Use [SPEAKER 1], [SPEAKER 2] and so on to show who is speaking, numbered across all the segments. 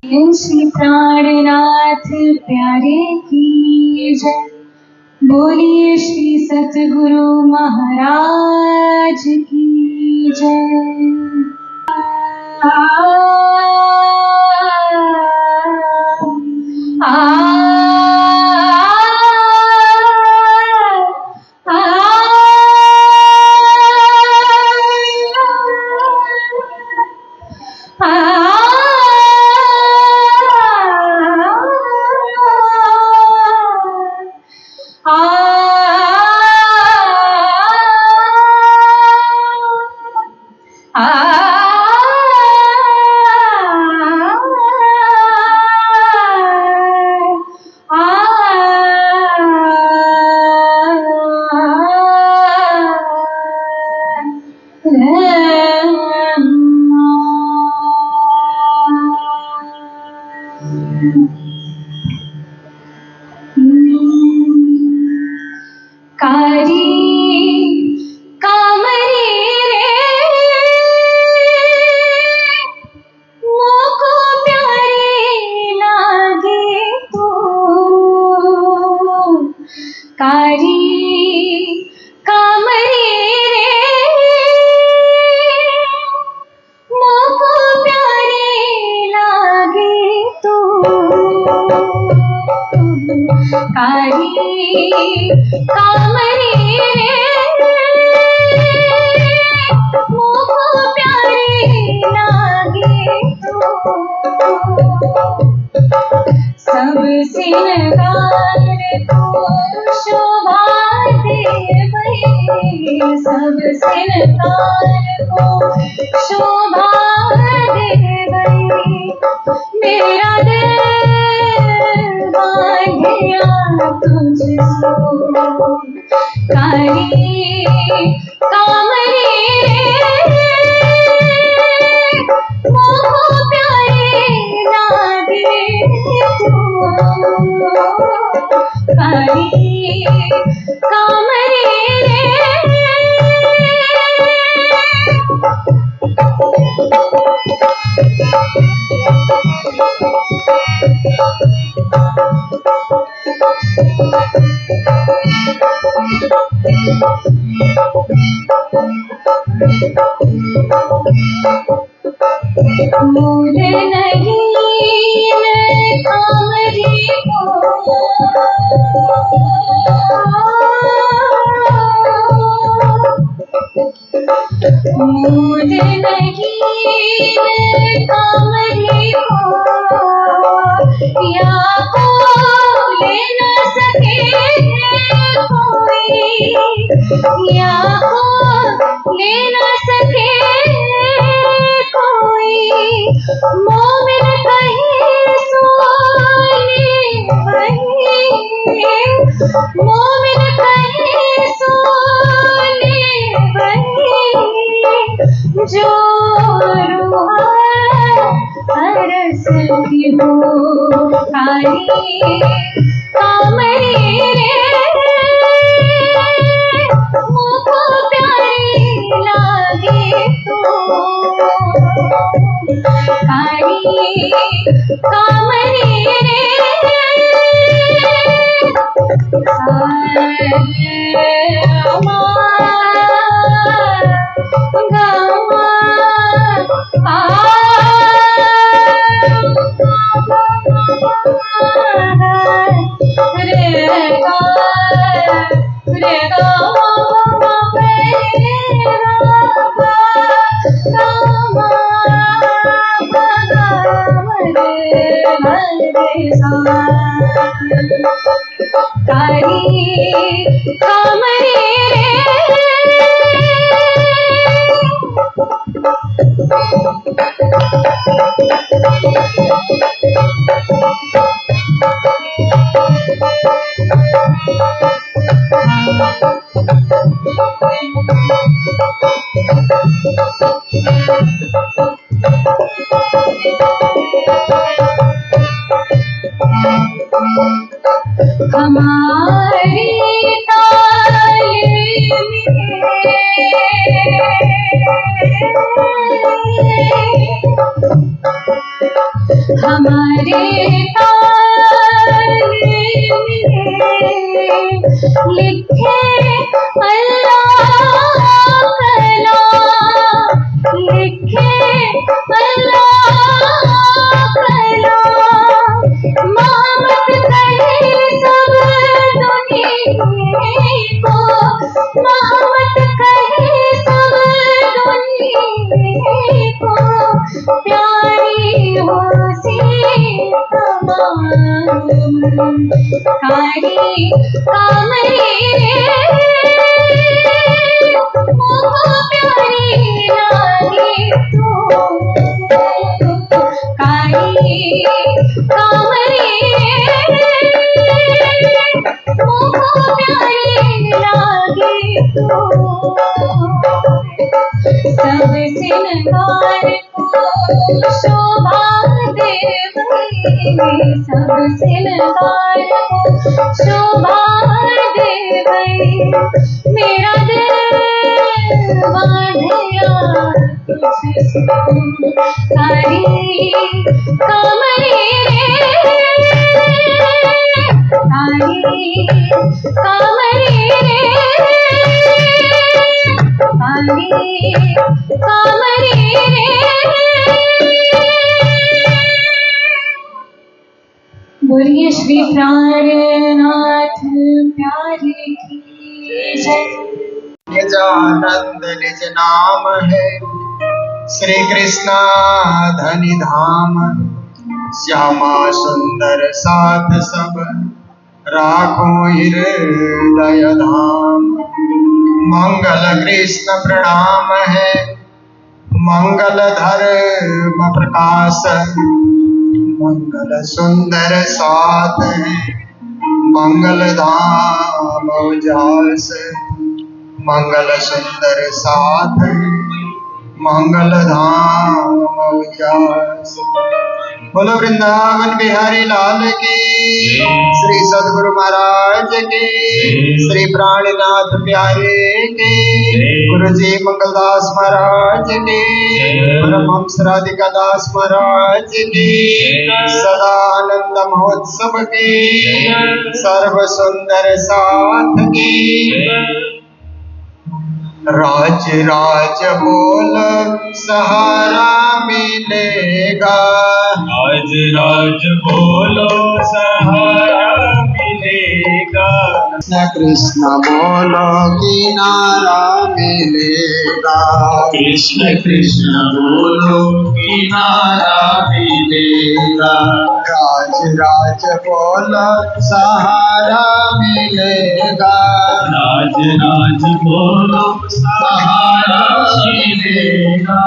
[SPEAKER 1] श्री प्राणनाथ प्यारे की जय। बोलिए श्री सतगुरु महाराज की जय। हमारे ताले में लिखे अल्लाह कलाम, लिखे अल्लाह कलाम। मोहम्मद कहे सब दुनिया को, मोहम्मद कहे सब दुनिया को, प्यारी हो सी तमाम कारी कामरे मुझको प्यारी लागे तो, कारी कामरे मुझको प्यारी लागे तो। सब सिंगार को शोभा दे गई, सब सिंगार को शोभा दे गई। मेरा दिल बांधिया तुझको, कारी कामरे कारी कामरे कारी कामरे। बोलिए श्री प्राणनाथ प्यारे की जय।
[SPEAKER 2] निजानंद निज नाम है, श्री कृष्ण धनि धाम। श्यामा सुंदर साथ सब, राखो हृदय धाम। मंगल कृष्ण प्रणाम है, मंगल धर्म प्रकाश। मंगल सुंदर साथ है, मंगल धाम उजास। मंगल सुंदर साथ है, मंगल धाम उजास। बोलो वृंदावन बिहारी लाल की, श्री सदगुरु महाराज की, श्री प्राणनाथ प्यारे की, गुरु जी मंगलदास महाराज की, परमहंस राधिका दास महाराज की, सदानंद महोत्सव की, सर्व सुंदर साथ की। राज राज बोल सहारा मिलेगा,
[SPEAKER 3] राज राज बोलो सहारा मिलेगा।
[SPEAKER 2] कृष्ण कृष्ण बोलो किनारा मिलेगा,
[SPEAKER 3] कृष्ण कृष्ण बोलो किनारा मिलेगा।
[SPEAKER 2] राज राज बोलो सहारा मिलेगा,
[SPEAKER 3] राज राज बोलो सहारा मिलेगा।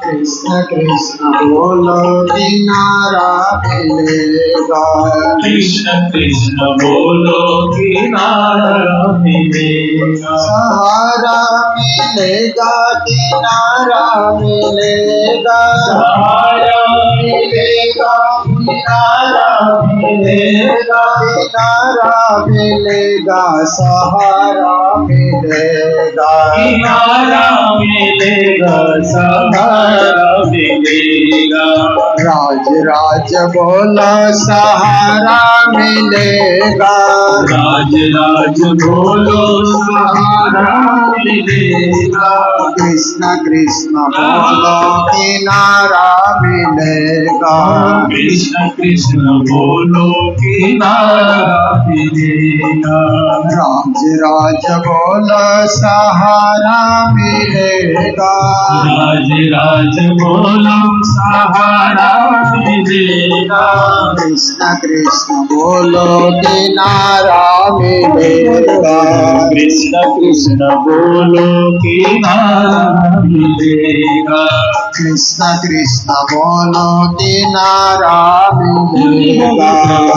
[SPEAKER 2] कृष्ण कृष्ण बोलो किनारा मिलेगा,
[SPEAKER 3] कृष्ण कृष्ण बोलो किनारा मिलेगा।
[SPEAKER 2] सहारा मिलेगा किनारा मिलेगा,
[SPEAKER 3] सहारा
[SPEAKER 2] मिलेगा किनारा मिलेगा, किनारा मिलेगा सहारा मिलेगा,
[SPEAKER 3] किनारा मिलेगा सहारा मिलेगा।
[SPEAKER 2] राज राज बोला सहारा मिलेगा,
[SPEAKER 3] राज राज बोलो सहारा मिलेगा।
[SPEAKER 2] कृष्ण कृष्ण बोलो किनारा मिलेगा,
[SPEAKER 3] कृष्ण कृष्ण बोलो किनारा मिलेगा।
[SPEAKER 2] राज राज बोलो सहारा मिलेगा,
[SPEAKER 3] राज राज बोलो सहारा मिलेगा।
[SPEAKER 2] कृष्ण कृष्ण बोलो किनारा मिलेगा,
[SPEAKER 3] कृष्ण कृष्ण बोलो किनारा मिलेगा।
[SPEAKER 2] कृष्ण कृष्ण बोलो किनारा मिलेगा,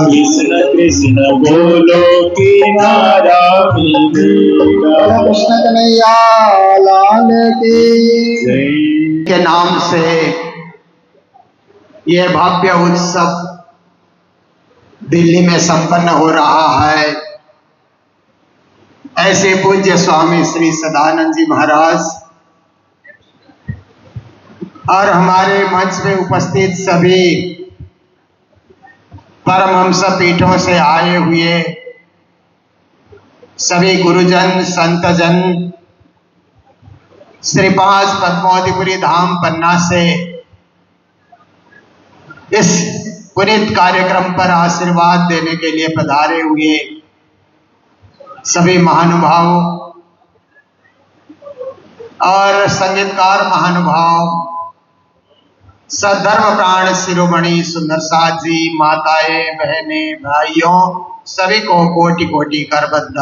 [SPEAKER 3] कृष्ण कृष्ण बोलो किनारा मिलेगा।
[SPEAKER 2] कृष्ण कन्हैया लाल की
[SPEAKER 3] जय।
[SPEAKER 2] के नाम से ये भव्य उत्सव दिल्ली में संपन्न हो रहा है। ऐसे पूज्य स्वामी श्री सदानंद जी महाराज और हमारे मंच में उपस्थित सभी परमहंस पीठों से आए हुए सभी गुरुजन संतजन श्री 5 पद्मावतीपुरी धाम पन्ना से इस पुनीत कार्यक्रम पर आशीर्वाद देने के लिए पधारे हुए सभी महानुभाव और संगीतकार महानुभाव, सद्धर्म प्राण शिरोमणि सुंदर साथ जी, माताएं, बहनें, भाइयों, सभी को कोटि कोटि करबद्ध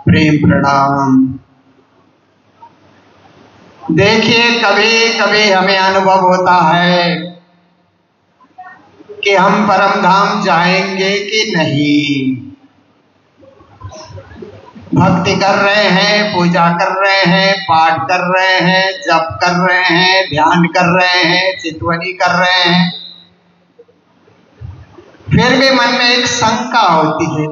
[SPEAKER 2] प्रेम प्रणाम। देखिए, कभी कभी हमें अनुभव होता है कि हम परम धाम जाएंगे कि नहीं। भक्ति कर रहे हैं, पूजा कर रहे हैं, पाठ कर रहे हैं, जप कर रहे हैं, ध्यान कर रहे हैं, चितवनी कर रहे हैं, फिर भी मन में एक शंका होती है,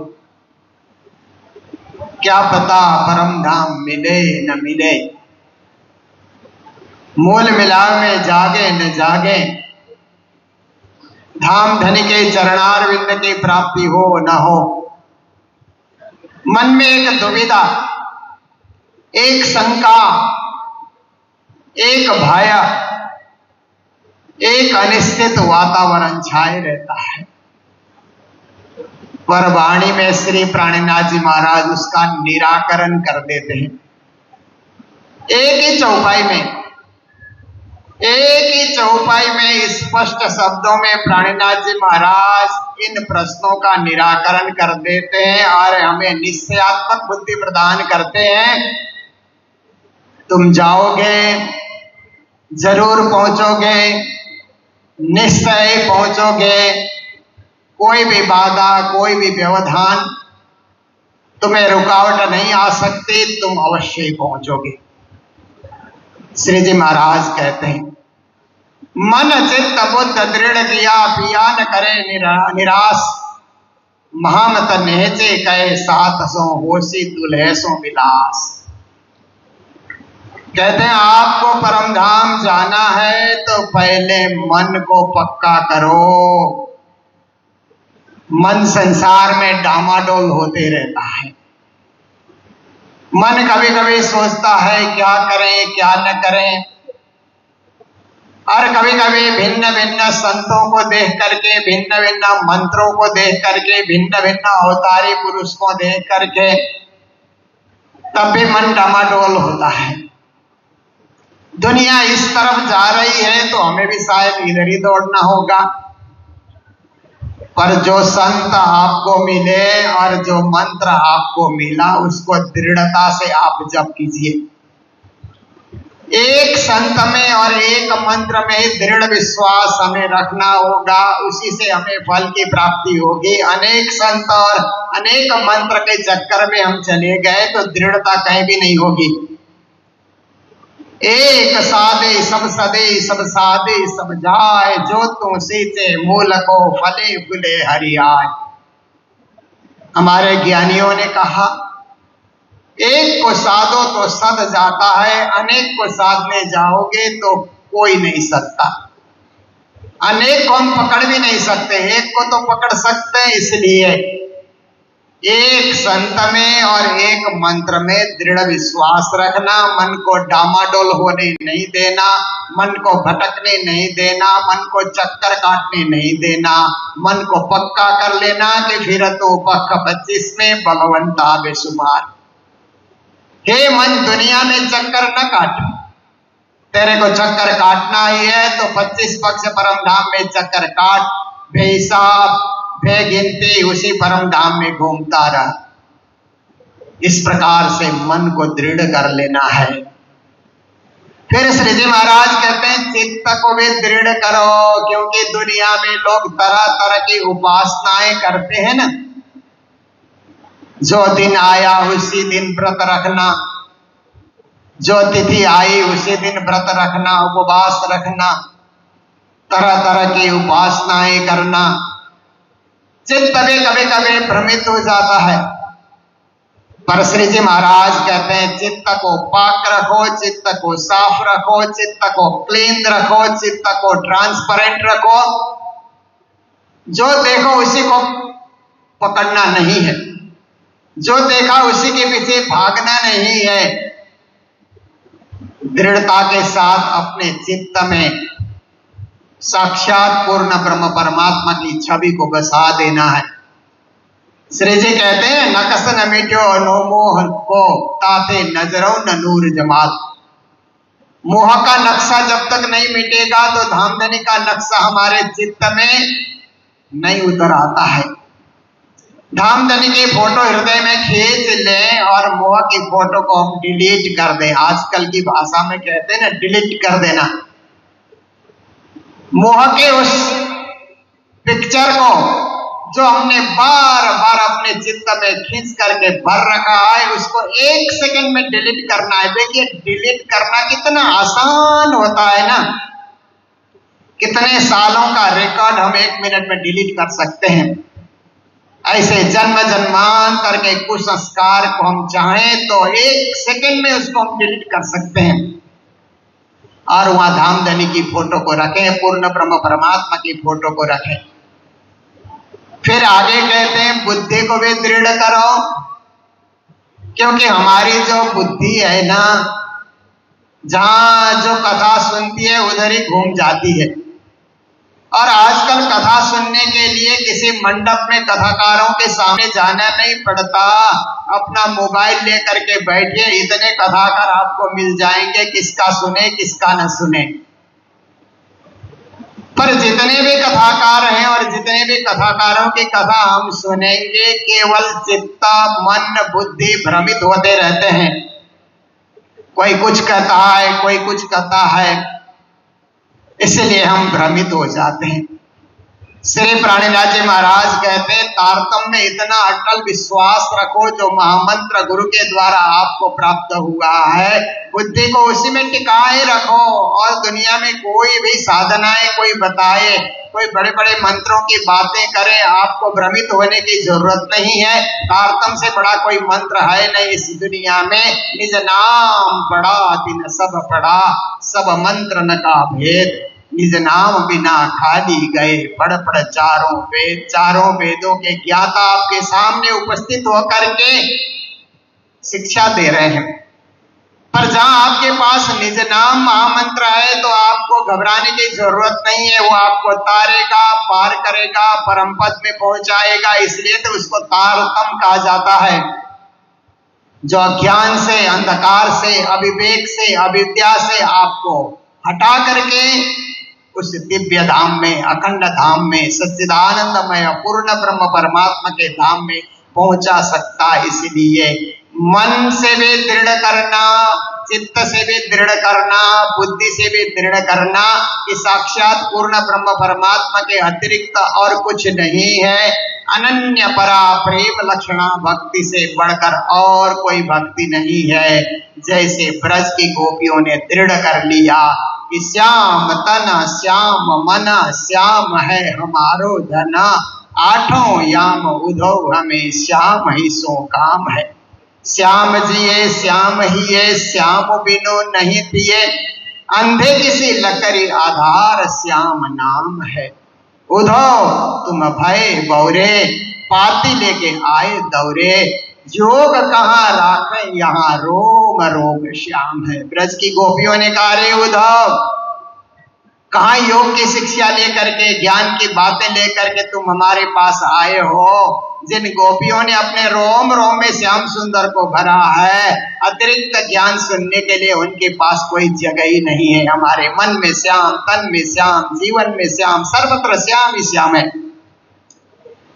[SPEAKER 2] क्या पता परम धाम मिले न मिले, मूल मिलाप में जागे न जागे, धाम धनी के चरणारविंद की प्राप्ति हो न हो। मन में एक दुविधा, एक शंका, एक भय, एक अनिश्चित वातावरण छाए रहता है। पर वाणी में श्री प्राणनाथ जी महाराज उसका निराकरण कर देते हैं। एक ही चौपाई में स्पष्ट शब्दों में प्राणनाथ जी महाराज इन प्रश्नों का निराकरण कर देते हैं और हमें निश्चयात्मक बुद्धि प्रदान करते हैं। तुम जाओगे, जरूर पहुंचोगे, निश्चय पहुंचोगे। कोई भी बाधा, कोई भी व्यवधान तुम्हें रुकावट नहीं आ सकती, तुम अवश्य ही पहुंचोगे। श्री जी महाराज कहते हैं, मन चित्त बुद्ध दृढ़ किया, पिया न करे निराश, महामत नेचे कहे सात सो होशी दुल्हे सो विलास। कहते हैं, आपको परम धाम जाना है तो पहले मन को पक्का करो। मन संसार में डामाडोल होते रहता है। मन कभी कभी सोचता है क्या करें क्या न करें, और कभी कभी भिन्न भिन्न संतों को देख करके, भिन्न भिन्न मंत्रों को देख करके, भिन्न भिन्न अवतारी पुरुष को देख करके तब भी मन डामाडोल होता है। दुनिया इस तरफ जा रही है तो हमें भी शायद इधर ही दौड़ना होगा। पर जो संत आपको मिले और जो मंत्र आपको मिला उसको दृढ़ता से आप जप कीजिए। एक संत में और एक मंत्र में दृढ़ विश्वास हमें रखना होगा, उसी से हमें फल की प्राप्ति होगी। अनेक संत और अनेक मंत्र के चक्कर में हम चले गए तो दृढ़ता कहीं भी नहीं होगी। एक साधे सब सदे, सब साधे सब जाए, जो तू सींचे मूल को फले फूले हरियाय। हमारे ज्ञानियों ने कहा, एक को साधो तो सद जाता है, अनेक को साधने जाओगे तो कोई नहीं सकता। अनेक को हम पकड़ भी नहीं सकते, एक को तो पकड़ सकते हैं। इसलिए एक संत में और एक मंत्र में दृढ़ विश्वास रखना, मन को डामाडोल होने नहीं देना, मन को भटकने नहीं देना, मन को चक्कर काटने नहीं देना, मन को पक्का कर लेना कि फिर तो पक्का 25 में भगवंता बेशुमार। हे मन, दुनिया में चक्कर न काट, तेरे को चक्कर काटना ही है तो 25 पक्ष परम धाम में चक्कर काट, बेहिसाब बेगिनती उसी परम धाम में घूमता रहा। इस प्रकार से मन को दृढ़ कर लेना है। फिर श्री जी महाराज कहते हैं, चित्त को भी दृढ़ करो, क्योंकि दुनिया में लोग तरह तरह की उपासनाएं करते हैं ना। जो दिन आया उसी दिन व्रत रखना, जो तिथि आई उसी दिन व्रत रखना, उपवास रखना, तरह तरह की उपासनाएं करना। चित्त भी कभी कभी भ्रमित हो जाता है, पर श्री जी महाराज कहते हैं, चित्त को पाक रखो, चित्त को साफ रखो, चित्त को क्लीन रखो, चित्त को ट्रांसपेरेंट रखो। जो देखो उसी को पकड़ना नहीं है, जो देखा उसी के पीछे भागना नहीं है। दृढ़ता के साथ अपने चित्त में साक्षात पूर्ण ब्रह्म परमात्मा की छवि को बसा देना है। श्री जी कहते हैं नकस न मिटो नो मोह को ताते नजरों न नूर जमाल। मोह का नक्शा जब तक नहीं मिटेगा तो धामधनी का नक्शा हमारे चित्त में नहीं उतर आता है। धामधनी की फोटो हृदय में खींच लें और मोह की फोटो को हम डिलीट कर दें। आजकल की भाषा में कहते हैं ना, डिलीट कर देना। मोह के उस पिक्चर को जो हमने बार बार अपने चित्त में खींच करके भर रखा है, उसको 1 सेकंड में डिलीट करना है। देखिए डिलीट करना कितना आसान होता है ना। कितने सालों का रिकॉर्ड हम 1 मिनट में डिलीट कर सकते हैं। ऐसे जन्म जन्मांतर के कुसंस्कार को हम चाहें तो 1 सेकंड में उसको हम डिलीट कर सकते हैं और वहां धामधनी की फोटो को रखें, पूर्ण ब्रह्म परमात्मा की फोटो को रखें। फिर आगे कहते हैं बुद्धि को भी दृढ़ करो, क्योंकि हमारी जो बुद्धि है ना, जहां जो कथा सुनती है उधर ही घूम जाती है। और आजकल कथा सुनने के लिए किसी मंडप में कथाकारों के सामने जाना नहीं पड़ता। अपना मोबाइल लेकर के बैठिए, इतने कथाकार आपको मिल जाएंगे, किसका सुने किसका न सुने। पर जितने भी कथाकार हैं और जितने भी कथाकारों की कथा हम सुनेंगे, केवल चित्त मन बुद्धि भ्रमित होते रहते हैं। कोई कुछ कहता है, कोई कुछ कहता है, इसलिए हम भ्रमित हो जाते हैं। श्री प्राणिनाथ जी महाराज कहते हैं तारतम्य में इतना अटल विश्वास रखो जो महामंत्र गुरु के द्वारा आपको प्राप्त हुआ है, बुद्धि को उसी में टिकाए रखो। और दुनिया में कोई भी साधनाएं कोई बताए, कोई बड़े बड़े मंत्रों की बातें करे, आपको भ्रमित होने की जरूरत नहीं है। तारतम से बड़ा कोई मंत्र है नहीं इस दुनिया में। निज नाम बड़ा दिन सब पड़ा, सब मंत्र न का भेद। निज नाम बिना खाली गए, पढ़ पढ़ चारों वेद। चारों वेदों के ज्ञाता आपके सामने उपस्थित होकर के शिक्षा दे रहे हैं। पर जहां आपके पास निज नाम महामंत्र है तो आपको घबराने की जरूरत नहीं है। वो आपको तारेगा, पार करेगा, परम पद में पहुंचाएगा। इसलिए तो उसको तारतम कहा जाता है, जो अज्ञान से, अंधकार से, अविवेक से, अविद्या से आपको हटा करके उस दिव्य धाम में, अखंड धाम में, सच्चिदानंदमय पूर्ण ब्रह्म परमात्मा के धाम में पहुंचा सकता। इसलिए मन से भी दृढ़ करना, चित्त से भी दृढ़ करना, बुद्धि से भी दृढ़ करना कि साक्षात पूर्ण ब्रह्म परमात्मा के अतिरिक्त और कुछ नहीं है। अनन्य परा प्रेम लक्षणा भक्ति से बढ़कर और कोई भक्ति नहीं है। जैसे ब्रज की गोपियों ने दृढ़ कर लिया कि श्याम तन श्याम मन श्याम है हमारो धना, आठों याम उधो हमें श्याम ही सो काम है। श्याम जिए श्याम ही है, श्याम बिनो नहीं दिए, अंधे किसी लकड़ी आधार श्याम नाम है। उधो तुम भय बौरे, पाती लेके आए दौरे, योग कहाँ राखे यहाँ रोम रोग श्याम है। ब्रज की गोपियों ने कहा रे उद्धव, कहाँ योग की शिक्षा लेकर के, ज्ञान की बातें लेकर के तुम हमारे पास आए हो। जिन गोपियों ने अपने रोम रोम में श्याम सुंदर को भरा है, अतिरिक्त ज्ञान सुनने के लिए उनके पास कोई जगह ही नहीं है। हमारे मन में श्याम, तन में श्याम, जीवन में श्याम, सर्वत्र श्याम ही श्याम है।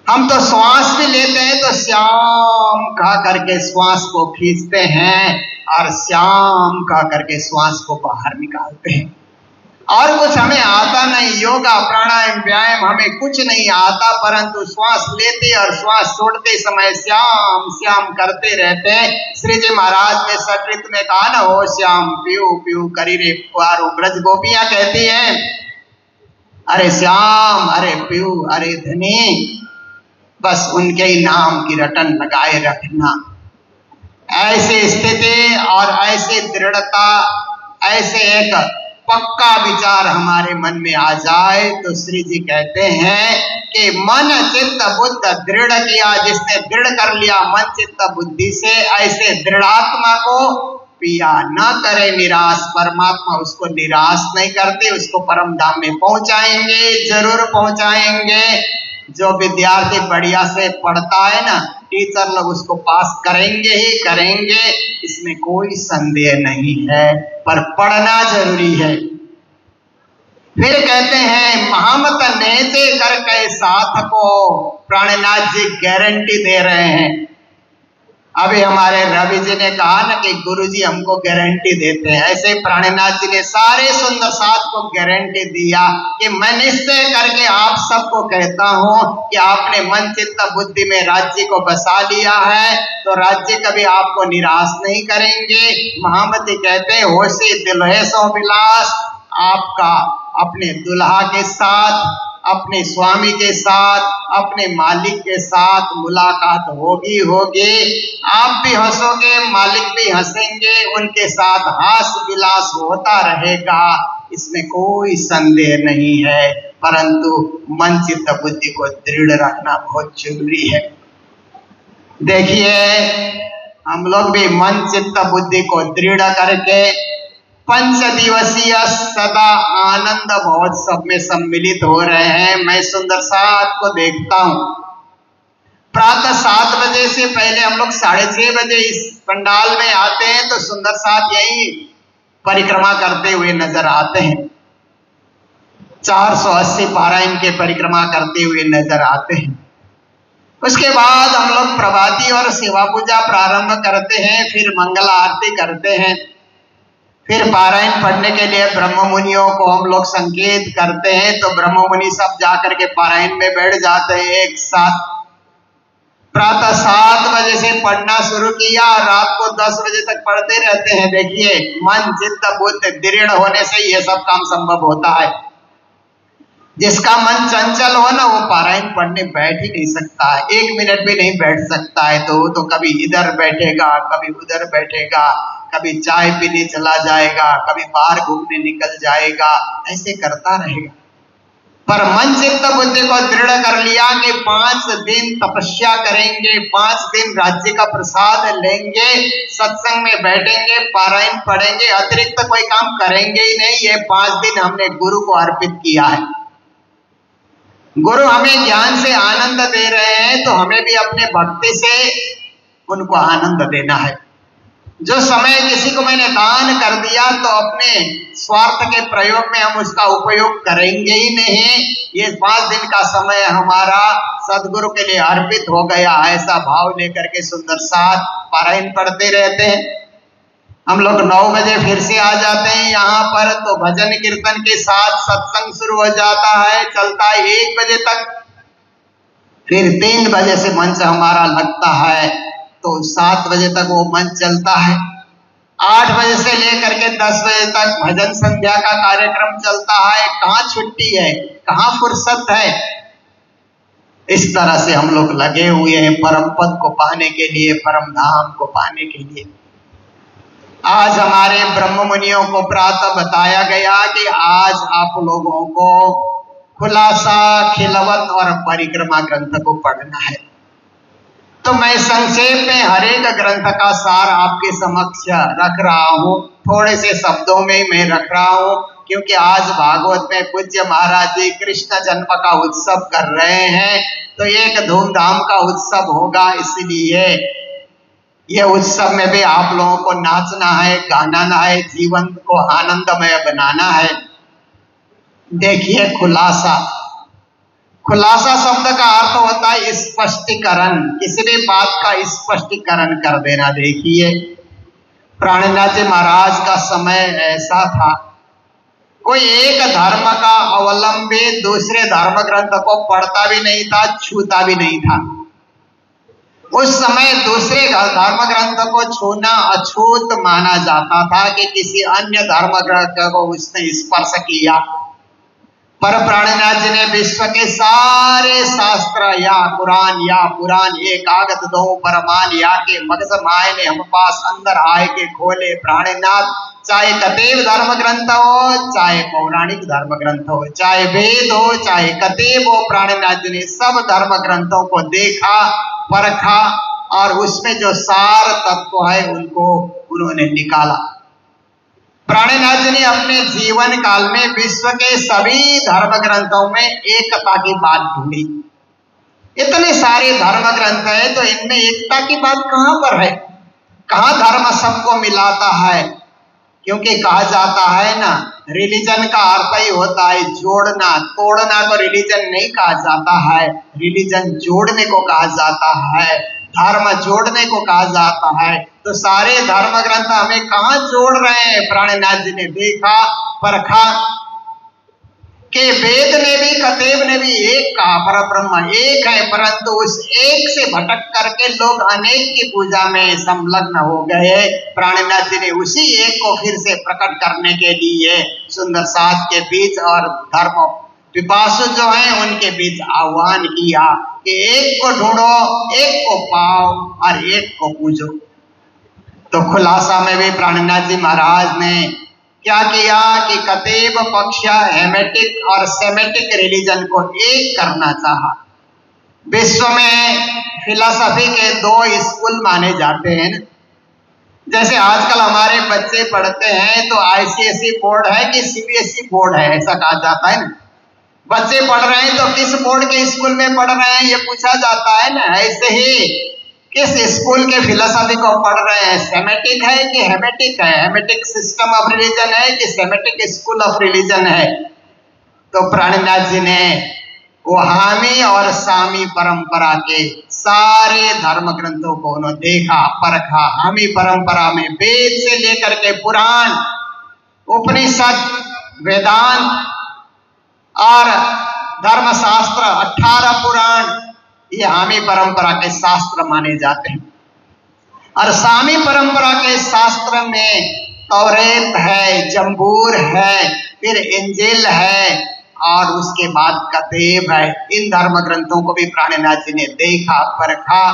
[SPEAKER 2] हम तो श्वास भी लेते हैं तो श्याम कह करके श्वास को खींचते हैं और श्याम कह करके श्वास को बाहर निकालते हैं। और कुछ हमें आता नहीं, योगा प्राणायाम व्यायाम हमें कुछ नहीं आता, परंतु श्वास लेते और श्वास छोड़ते समय श्याम श्याम करते रहते हैं। श्री जी महाराज ने सकृत में कहा न, हो श्याम पीऊ पीऊ करी रे पुआरो। ब्रज गोपियां कहती हैं अरे श्याम, अरे पीऊ, अरे धनी, बस उनके ही नाम की रटन लगाए रखना। ऐसी स्थिति और ऐसी दृढ़ता, ऐसे एक पक्का विचार हमारे मन में आ जाए तो श्री जी कहते हैं कि मन चित्त बुद्ध दृढ़ किया, जिसने दृढ़ कर लिया मन चित्त बुद्धि से, ऐसे दृढ़ात्मा को पिया न करे निराश। परमात्मा उसको निराश नहीं करते, उसको परम धाम में पहुंचाएंगे, जरूर पहुंचाएंगे। जो विद्यार्थी बढ़िया से पढ़ता है ना, टीचर लोग उसको पास करेंगे ही करेंगे, इसमें कोई संदेह नहीं है, पर पढ़ना जरूरी है। फिर कहते हैं महामत नेते कर के साथ को प्राणनाथ जी गारंटी दे रहे हैं। अभी हमारे रवि जी ने कहा ना कि गुरुजी हमको गारंटी देते हैं, ऐसे प्राणनाथ जी ने सारे सुंदर साथ को गारंटी दिया कि मैं निश्चय करके आप सबको कहता हूं कि आपने मन चित्त बुद्धि में राज्य को बसा लिया है तो राज्य कभी आपको निराश नहीं करेंगे। महामती कहते हैं होशी दिलहे सो विलास, आपका अपने दुल्हा के साथ, अपने स्वामी के साथ, अपने मालिक के साथ मुलाकात होगी होगी। आप भी हंसोगे, मालिक भी हंसेंगे, उनके साथ हास विलास होता रहेगा, इसमें कोई संदेह नहीं है। परंतु मन चित्त बुद्धि को दृढ़ रखना बहुत जरूरी है। देखिए हम लोग भी मन चित्त बुद्धि को दृढ़ करके 5 दिवसीय सदा आनंद महोत्सव में सम्मिलित हो रहे हैं। मैं सुंदर साथ को देखता हूं, प्रातः 7 बजे से पहले हम लोग 6:30 बजे इस पंडाल में आते हैं तो सुंदर साथ यही परिक्रमा करते हुए नजर आते हैं। 480 पारायण के परिक्रमा करते हुए नजर आते हैं। उसके बाद हम लोग प्रभाती और सेवा पूजा प्रारंभ करते हैं, फिर मंगला आरती करते हैं, फिर पारायण पढ़ने के लिए ब्रह्म मुनियों को हम लोग संकेत करते हैं तो ब्रह्म मुनि सब जाकर के पारायण में बैठ जाते हैं एक साथ। प्रातः 7 बजे से पढ़ना शुरू किया, रात को 10 बजे तक पढ़ते रहते हैं। देखिए मन चित्त बुद्धि दृढ़ होने से ये सब काम संभव होता है। जिसका मन चंचल हो ना, वो पारायण पढ़ने बैठ ही नहीं सकता है, 1 मिनट भी नहीं बैठ सकता है। तो वो तो कभी इधर बैठेगा, कभी उधर बैठेगा, कभी चाय पीने चला जाएगा, कभी बाहर घूमने निकल जाएगा, ऐसे करता रहेगा। पर मन चित्त बुद्धि को दृढ़ कर लिया कि 5 दिन तपस्या करेंगे, 5 दिन राज्य का प्रसाद लेंगे, सत्संग में बैठेंगे, पारायण पढ़ेंगे, अतिरिक्त कोई काम करेंगे ही नहीं। ये 5 दिन हमने गुरु को अर्पित किया है। गुरु हमें ज्ञान से आनंद दे रहे हैं तो हमें भी अपने भक्ति से उनको आनंद देना है। जो समय किसी को मैंने दान कर दिया तो अपने स्वार्थ के प्रयोग में हम उसका उपयोग करेंगे ही नहीं। ये 5 दिन का समय हमारा सदगुरु के लिए अर्पित हो गया, ऐसा भाव लेकर के सुंदर साथ पारायण पढ़ते रहते हैं। हम लोग 9 बजे फिर से आ जाते हैं यहाँ पर, तो भजन कीर्तन के साथ सत्संग शुरू हो जाता है, चलता है 1 बजे तक। फिर 3 बजे से मंच हमारा लगता है तो 7 बजे तक वो मंच चलता है। 8 बजे से लेकर के 10 बजे तक भजन संध्या का कार्यक्रम चलता है। कहाँ छुट्टी है, कहाँ फुर्सत है। इस तरह से हम लोग लगे हुए हैं परम पद को पाने के लिए, परम धाम को पाने के लिए। आज हमारे ब्रह्म मुनियों को प्रातः बताया गया कि आज आप लोगों को खुलासा, खिलवत और परिक्रमा ग्रंथ को पढ़ना है। तो मैं संक्षेप में हर एक ग्रंथ का सार आपके समक्ष रख रहा हूँ, थोड़े से शब्दों में मैं रख रहा हूँ, क्योंकि आज भागवत में पूज्य महाराज जी कृष्ण जन्म का उत्सव कर रहे हैं, तो एक धूमधाम का उत्सव होगा। इसलिए ये उत्सव में भी आप लोगों को नाचना है, गाना है, जीवन को आनंदमय बनाना है। देखिए खुलासा, खुलासा शब्द का अर्थ होता है स्पष्टीकरण, किसी भी बात का स्पष्टीकरण कर देना। देखिए प्राणनाथ जी महाराज का समय ऐसा था, कोई एक धर्म का अवलंबी दूसरे धर्म ग्रंथ को पढ़ता भी नहीं था, छूता भी नहीं था। उस समय दूसरे धर्म ग्रंथ को छूना अछूत माना जाता था कि किसी अन्य धर्म ग्रंथ को उसने स्पर्श किया। पर प्राणनाथ जी ने विश्व के सारे शास्त्र या पुराण ये कागज दो परमान या के मगज माए ने हम पास अंदर आए के खोले प्राणनाथ। चाहे कतेब धर्म ग्रंथ हो, चाहे पौराणिक धर्म ग्रंथ हो, चाहे वेद हो, चाहे कतेब हो, प्राणनाथ जी ने सब धर्म ग्रंथों को देखा, परखा और उसमें जो सार तत्व है उनको उन्होंने निकाला। प्राणनाथ जी ने अपने जीवन काल में विश्व के सभी धर्म ग्रंथों में एकता की बात ढूंढी। इतने सारे धर्म ग्रंथ है तो इनमें एकता की बात कहां पर है? कहां धर्म सबको मिलाता है? क्योंकि कहा जाता है ना, रिलीजन का अर्थ ही होता है जोड़ना, तोड़ना को रिलीजन नहीं कहा जाता है, रिलीजन जोड़ने को कहा जाता है, धर्म जोड़ने को कहा जाता है। तो सारे धर्म ग्रंथ हमें कहाँ जोड़ रहे हैं? प्राणनाथ जी ने देखा, परखा कि वेद ने भी कतेब ने भी एक कहा, परब्रह्म एक है, परंतु उस एक से भटक करके लोग अनेक की पूजा में संलग्न हो गए। प्राणनाथ जी ने उसी एक को फिर से प्रकट करने के लिए सुंदर साथ के बीच और धर्म पिपासु जो हैं उनके बीच आह्वान किया कि एक को ढूंढो, एक को पाओ और एक को पूजो। तो खुलासा में भी प्राणनाथ जी महाराज ने क्या किया कि कतेब पक्ष हेमेटिक और सेमेटिक रिलीजन को एक करना चाहा। विश्व में फिलॉसफी के दो स्कूल माने जाते हैं ना, जैसे आजकल हमारे बच्चे पढ़ते हैं तो आईसीएसई बोर्ड है कि सीबीएसई बोर्ड है ऐसा कहा जाता है ना। बच्चे पढ़ रहे हैं तो किस बोर्ड के स्कूल में पढ़ रहे हैं ये पूछा जाता है ना। ऐसे ही किस स्कूल के फिलॉसफी को पढ़ रहे हैं, सेमेटिक है कि हेमेटिक है, हेमेटिक सिस्टम ऑफ रिलीजन है कि सेमेटिक स्कूल ऑफ रिलीजन है। तो प्राणनाथ जी ने वो हामी और सामी परंपरा के सारे धर्म ग्रंथों को उन्होंने देखा, परखा। हामी परंपरा में वेद से लेकर के पुराण, उपनिषद, वेदांत और धर्मशास्त्र 18 पुराण ये हामी परंपरा के शास्त्र माने जाते हैं। और सामी परंपरा के शास्त्र में तौरेत है, जंबूर है, फिर इंजिल है और उसके बाद कतेब है। इन धर्म ग्रंथों को भी प्राणनाथ जी ने देखा, परखा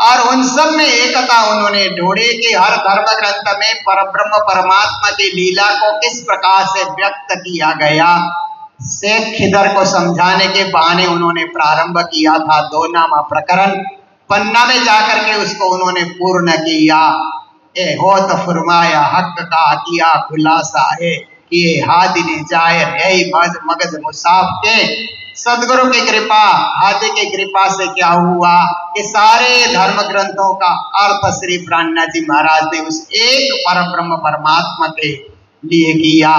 [SPEAKER 2] और उन सब में एकता उन्होंने ढूंढी कि हर धर्म ग्रंथ में परब्रह्म परमात्मा की लीला को किस प्रकार से व्यक्त किया गया। शेख खिदर को समझाने के बहाने उन्होंने प्रारंभ किया था 2 नामा प्रकरण, पन्ना में जाकर के उसको उन्होंने पूर्ण किया। ए हो तो फरमाया हक का किया खुलासा है कि हादी ने जाहिर यही मगज मुसाफ के सदगुरु की कृपा, हादी की कृपा से क्या हुआ कि सारे धर्म ग्रंथों का अर्थ श्री प्राणनाथ जी महाराज ने उस एक परब्रह्म परमात्मा के लिए किया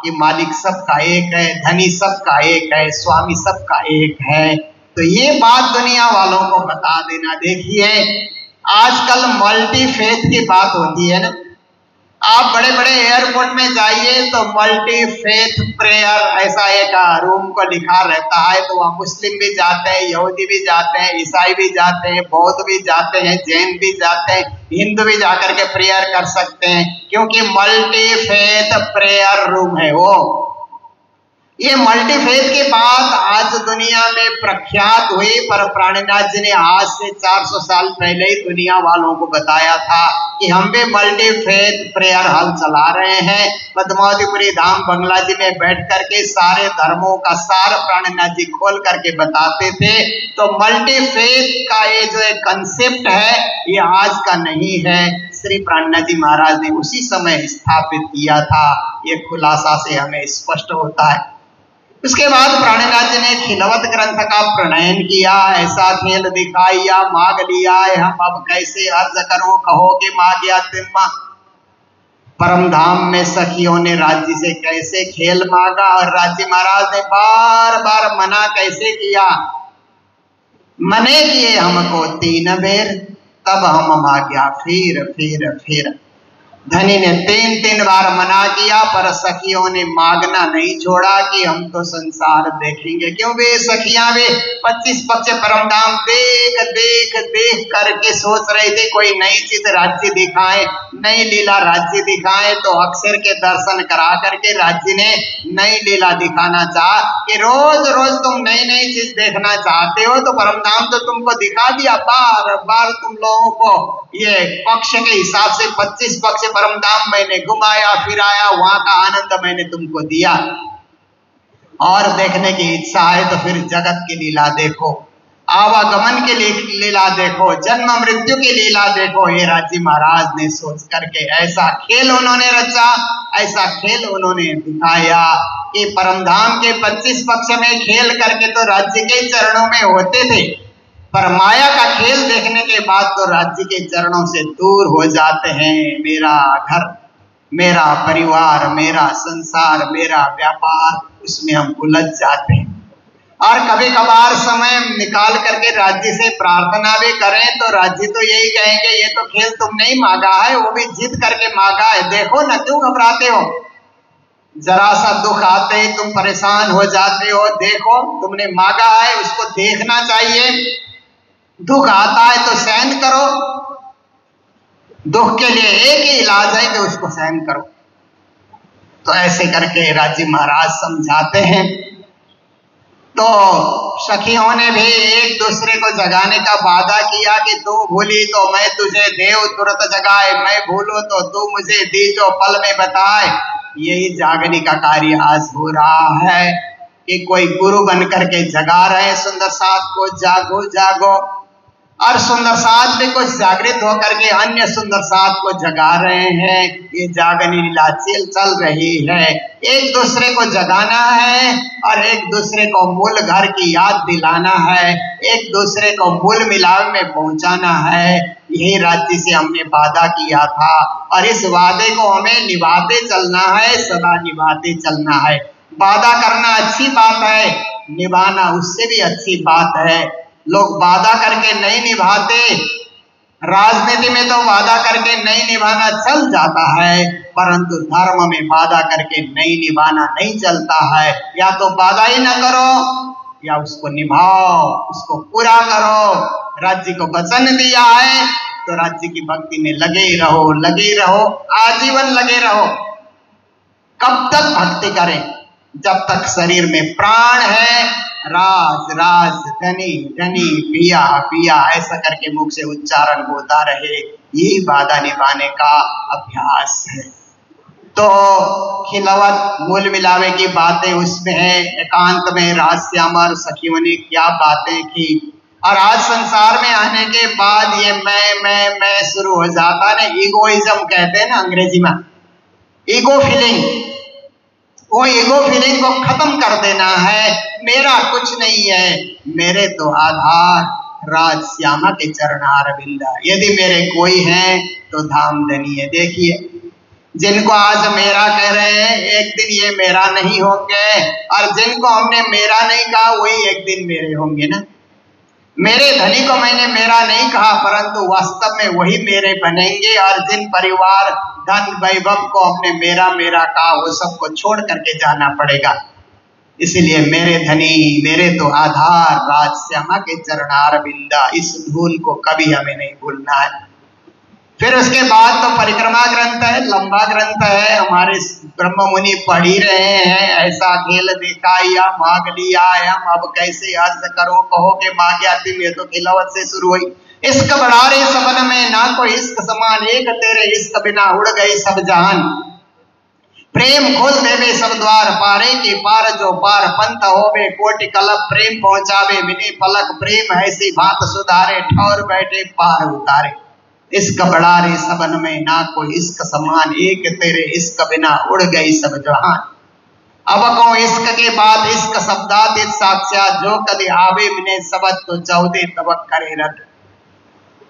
[SPEAKER 2] कि मालिक सबका एक है, धनी सबका एक है, स्वामी सबका एक है। तो ये बात दुनिया वालों को बता देना। देखिए आजकल मल्टी फेथ की बात होती है ना, आप बड़े बड़े एयरपोर्ट में जाइए तो मल्टी फेथ प्रेयर ऐसा एक रूम को लिखा रहता है। तो वहाँ मुस्लिम भी जाते हैं, यहूदी भी जाते हैं, ईसाई भी जाते हैं, बौद्ध भी जाते हैं, जैन भी जाते हैं, हिंदू भी जाकर के प्रेयर कर सकते हैं, क्योंकि मल्टी फेथ प्रेयर रूम है वो। ये मल्टी फेथ की बात आज दुनिया में प्रख्यात हुई, पर प्राणनाथ जी ने आज से 400 साल पहले ही दुनिया वालों को बताया था कि हम भी मल्टी फेथ प्रेयर हॉल चला रहे हैं। पद्मावतीपुरी धाम बंगला जी में बैठ करके सारे धर्मों का सार प्राणनाथ जी खोल करके बताते थे। तो मल्टी फेथ का ये जो एक कंसेप्ट है ये आज का नहीं है, श्री प्राणनाथ जी महाराज ने उसी समय स्थापित किया था। ये खुलासा से हमें स्पष्ट होता है। उसके बाद प्राणनाथ जी ने खिलवत ग्रंथ का प्रणयन किया। ऐसा खेल दिखाइया मांग लिया है, हम अब कैसे अर्ज करूं, कहोगे मांगिया तिम्मा। परम धाम में सखियों ने राज्य से कैसे खेल मांगा और राज्य महाराज ने बार बार मना कैसे किया। मने किए हमको 3 बेर, तब हम मांग्या फिर फिर फिर। धनी ने 3-3 बार मना किया, पर सखियों ने मांगना नहीं छोड़ा कि हम तो संसार देखेंगे। क्यों वे सखियां वे 25 पक्ष परमधाम देख देख देख करके सोच रहे थे कोई नई चीज राज्य दिखाए, नई लीला राज्य दिखाए। तो अक्षर के दर्शन करा करके राज्य ने नई लीला दिखाना चाहा कि रोज रोज तुम नई नई चीज देखना चाहते हो तो परमधाम तो तुमको दिखा दिया। बार बार तुम लोगों को ये पक्ष के हिसाब से 25 पक्ष परमधाम मैंने घुमाया फिराया, वहां का आनंद मैंने तुमको दिया। और देखने की इच्छा है तो फिर जगत की लीला देखो, आवागमन की लीला देखो, जन्म मृत्यु की लीला देखो। ये राज्य महाराज ने सोच करके ऐसा खेल उन्होंने रचा, ऐसा खेल उन्होंने दिखाया कि परमधाम के 25 पक्ष में खेल करके तो राज्य के चरणों में होते थे, पर माया का खेल देखने के बाद तो राज्य के चरणों से दूर हो जाते हैं। मेरा घर, मेरा परिवार, मेरा संसार, मेरा व्यापार, उसमें हम उलझ जाते हैं। और कभी कभार समय निकाल करके राज्य से प्रार्थना भी करें तो राज्य तो यही कहेंगे ये तो खेल तुमने ही मांगा है, वो भी जिद करके मांगा है, देखो ना क्यों घबराते हो, जरा सा दुख आते ही तुम परेशान हो जाते हो, देखो तुमने मांगा है उसको देखना चाहिए। दुख आता है तो सहन करो, दुख के लिए एक ही इलाज है कि उसको सहन करो। तो ऐसे करके राज्य महाराज समझाते हैं। तो सखियों ने भी एक दूसरे को जगाने का वादा किया कि तू भूली तो मैं तुझे देव तुरंत जगाए, मैं भूलूं तो तू मुझे दीजो पल में बताए। यही जागने का कार्य आज हो रहा है कि कोई गुरु बन करके जगा रहे सुंदर साथ को, जागो जागो, और सुंदर साथ भी कुछ जागृत होकर के अन्य सुंदर साथ को जगा रहे हैं। ये जागनी लीला चल रही है, एक दूसरे को जगाना है और एक दूसरे को मूल घर की याद दिलाना है, एक दूसरे को मूल मिलाप में पहुंचाना है। यही राज्य से हमने वादा किया था और इस वादे को हमें निभाते चलना है, सदा निभाते चलना है। वादा करना अच्छी बात है, निभाना उससे भी अच्छी बात है। लोग वादा करके नहीं निभाते, राजनीति में तो वादा करके नहीं निभाना चल जाता है, परंतु धर्म में वादा करके नहीं निभाना नहीं चलता है। या तो वादा ही ना करो या उसको निभाओ, उसको पूरा करो। राज्य को वचन दिया है तो राज्य की भक्ति में लगे रहो, लगे रहो, आजीवन लगे रहो। कब तक भक्ति करें? जब तक शरीर में प्राण है। राज राज धनी धनी पिया पिया ऐसा करके मुख से उच्चारण होता रहे, यही वादा निभाने का अभ्यास है। तो खिलवत मूल मिलावे की बातें उसमें है। एकांत में राजश्याम और सखियों ने क्या बातें की, और आज संसार में आने के बाद ये मैं शुरू हो जाता है। ईगोइज्म कहते हैं ना अंग्रेजी में, ईगो फीलिंग। वो ईगो फीलिंग को खत्म कर देना है। मेरा कुछ नहीं है, मेरे तो आधार राज श्यामा के चरणार बिंदा। यदि मेरे कोई है तो धाम धनी है। देखिए जिनको आज मेरा कह रहे हैं एक दिन ये मेरा नहीं होंगे, और जिनको हमने मेरा नहीं कहा वही एक दिन मेरे होंगे ना। मेरे धनी को मैंने मेरा नहीं कहा, परंतु वास्तव में वही मेरे बनेंगे। और जिन परिवार धन वैभव को हमने मेरा मेरा कहा वो सबको छोड़ करके जाना पड़ेगा। इसलिए मेरे धनी मेरे तो आधार राज श्यामा के चरणार बिंदा, इस धूल को कभी हमें नहीं भूलना है। फिर उसके बाद तो परिक्रमा ग्रंथ है, लंबा ग्रंथ है, हमारे ब्रह्म मुनि पढ़ ही रहे हैं। ऐसा खेल देखा या मांग लिया हम, अब कैसे अर्ज करो, कहो के मांग्या तुम, ये तो खिलवत से शुरू हुई। इश्क बढ़ा रे सबन में ना कोई इश्क समान, एक तेरे इश्क बिना उड़ गई सब जहान। प्रेम खोल देवे सब द्वार पारे के पार, जो पार पंथ होवे कोटि कलप प्रेम पहुंचावे बिने पलक। प्रेम ऐसी बात सुधारे ठौर बैठे पार उतारे। इश्क बढ़ा रे सबन में ना कोई इश्क समान, एक तेरे इश्क बिना उड़ गई सब जहान। अब को इश्क के बाद इश्क शब्दातीत साक्षात, जो कदि आवे बिने सबद तो चौदे तबक करे रद।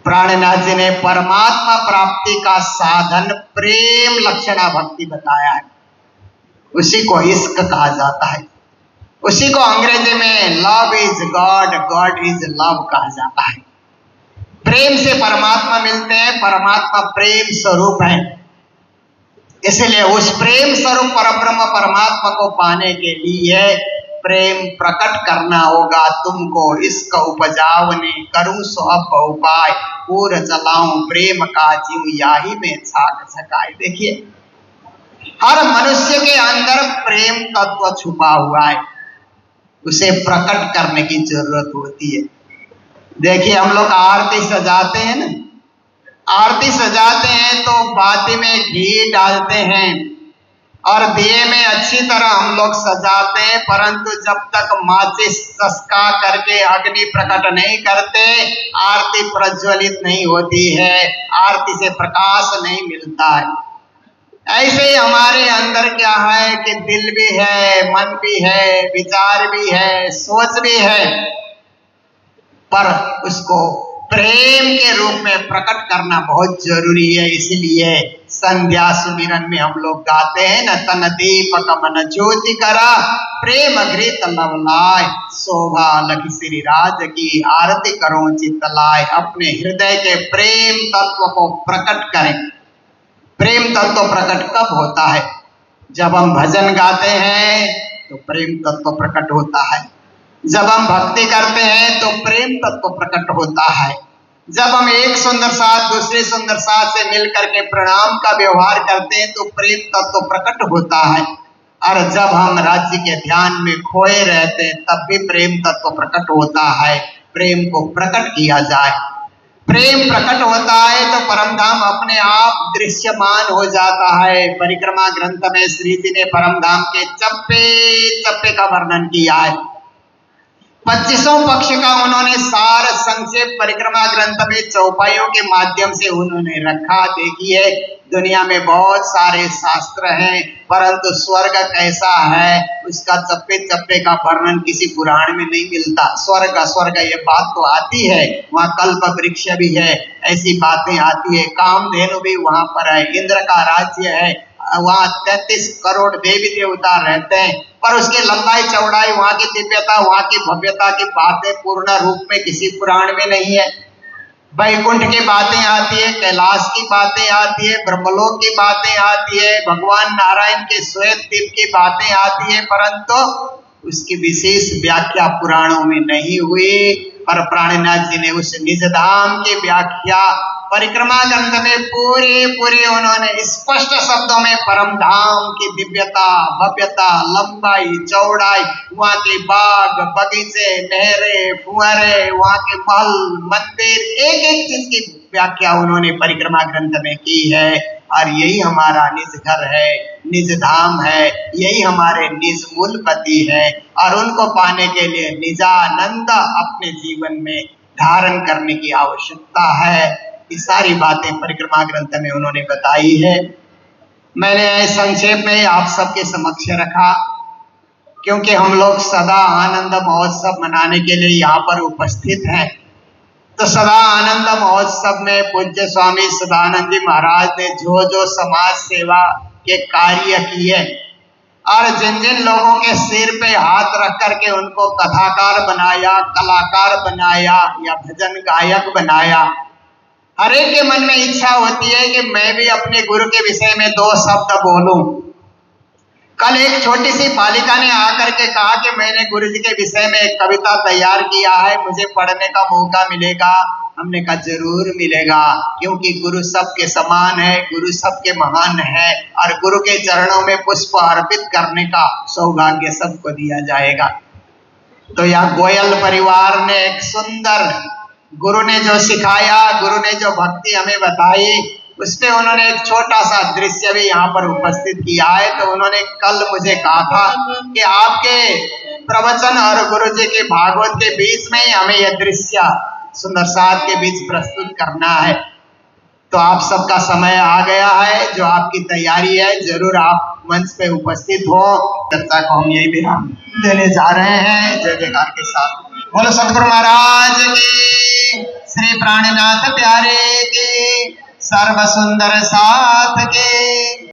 [SPEAKER 2] प्राणनाथ जी ने परमात्मा प्राप्ति का साधन प्रेम लक्षणा भक्ति बताया है, उसी को इश्क कहा जाता है। उसी को अंग्रेजी में love is God, God is love कहा जाता है। प्रेम से परमात्मा मिलते हैं, परमात्मा प्रेम स्वरूप है। इसलिए उस प्रेम स्वरूप परब्रह्म परमात्मा को पाने के लिए प्रेम प्रकट करना होगा तुमको। इसका उपजावने करूं सो अब उपाय, पूर चलाऊं प्रेम का जीव याही में छाक छकाए। देखिए, हर मनुष्य के अंदर प्रेम तत्व छुपा हुआ है, उसे प्रकट करने की जरूरत होती है। देखिए, हम लोग आरती सजाते हैं ना, आरती सजाते हैं तो बाती में घी डालते हैं और दिए में अच्छी तरह हम लोग सजाते हैं, परंतु जब तक माचिस चस्का करके अग्नि प्रकट नहीं करते आरती प्रज्वलित नहीं होती है, आरती से प्रकाश नहीं मिलता है। ऐसे ही हमारे अंदर क्या है कि दिल भी है, मन भी है, विचार भी है, सोच भी है, पर उसको प्रेम के रूप में प्रकट करना बहुत जरूरी है। इसलिए संध्या सुमिरन में हम लोग गाते हैं न, तन दीपक मन ज्योति करा, प्रेम घृत लवलाय, शोभा लख श्री राज की, आरती करो चित्त लाय। अपने हृदय के प्रेम तत्व को प्रकट करें। प्रेम तत्व प्रकट कब होता है? जब हम भजन गाते हैं तो प्रेम तत्व प्रकट होता है, जब हम भक्ति करते हैं तो प्रेम तत्व प्रकट होता है, जब हम एक सुंदर साथ दूसरे सुंदर साथ से मिलकर के प्रणाम का व्यवहार करते हैं तो प्रेम तत्व प्रकट होता है, और जब हम राज्य के ध्यान में खोए रहते हैं तब भी प्रेम तत्व प्रकट होता है। प्रेम को प्रकट किया जाए, प्रेम प्रकट होता है तो परम धाम अपने आप दृश्यमान हो जाता है। परिक्रमा ग्रंथ में श्री जी ने परम धाम के चप्पे चप्पे का वर्णन किया है। 25 पक्ष का उन्होंने सार संक्षेप परिक्रमा ग्रंथ में चौपाइयों के माध्यम से उन्होंने रखा। देखिए, दुनिया में बहुत सारे शास्त्र हैं, परंतु स्वर्ग कैसा है उसका चप्पे चप्पे का वर्णन किसी पुराण में नहीं मिलता। स्वर्ग स्वर्ग ये बात तो आती है, वहाँ कल्प वृक्ष भी है, ऐसी बातें आती है, कामधेनु भी वहाँ पर है, इंद्र का राज्य है, वहाँ 33 करोड़ देवी देवता रहते हैं, पर उसकी लंबाई चौड़ाई, वहाँ की दिव्यता, वहाँ की भव्यता की बातें पूर्ण रूप में किसी पुराण में नहीं है। वैकुंठ की बातें आती है, कैलाश की बातें आती है, ब्रह्मलोक की बातें आती है, भगवान नारायण के श्वेत द्वीप की बातें आती है, परंतु उसकी विशेष व्याख्या पुराणों में नहीं हुई। पर प्राणनाथ जी ने उस निज धाम की व्याख्या परिक्रमा ग्रंथ में पूरे उन्होंने स्पष्ट शब्दों में परम धाम की दिव्यता, भव्यता, लंबाई, चौड़ाई, वहाँ के बाग बगीचे, नहरें, फुहारे, वहाँ के महल मंदिर, एक एक चीज की व्याख्या उन्होंने परिक्रमा ग्रंथ में की है। और यही हमारा निज घर है, निज धाम है, यही हमारे निज मूलपति है, और उनको पाने के लिए निजानंद अपने जीवन में धारण करने की आवश्यकता है। ये सारी बातें परिक्रमा ग्रंथ में उन्होंने बताई है। मैंने संक्षेप में आप सबके समक्ष रखा, क्योंकि हम लोग सदा आनंद महोत्सव मनाने के लिए यहाँ पर उपस्थित हैं। तो सदा आनंद महोत्सव में पूज्य स्वामी सदानंद जी महाराज ने जो जो समाज सेवा के कार्य किए, और जिन जिन लोगों के सिर पे हाथ रख करके उनको कथाकार बनाया, कलाकार बनाया या भजन गायक बनाया, हर एक के मन में इच्छा होती है कि मैं भी अपने गुरु के विषय में 2 शब्द बोलूं। कल एक छोटी सी बालिका ने आकर के कहा कि मैंने गुरु जी के विषय में एक कविता तैयार किया है, मुझे पढ़ने का मौका मिलेगा? हमने कहा जरूर मिलेगा, क्योंकि गुरु सबके समान है, गुरु सबके महान है, और गुरु के चरणों में पुष्प अर्पित करने का सौभाग्य सबको दिया जाएगा। तो यह गोयल परिवार ने एक सुंदर, गुरु ने जो सिखाया, गुरु ने जो भक्ति हमें बताई, उसमें उन्होंने एक छोटा सा दृश्य भी यहाँ पर उपस्थित किया है। तो उन्होंने कल मुझे कहा था कि आपके प्रवचन और गुरु जी के भागवत के बीच में ही हमें यह दृश्य सुंदर साथ के बीच प्रस्तुत करना है। तो आप सबका समय आ गया है, जो आपकी तैयारी है जरूर आप मंच पे उपस्थित हो। चर्चा को हम यही विराम देने जा रहे हैं। जय जयकार के साथ बोलो सतगुरु महाराज की, श्री प्राणनाथ प्यारे की, सर्व सुंदर साथ के।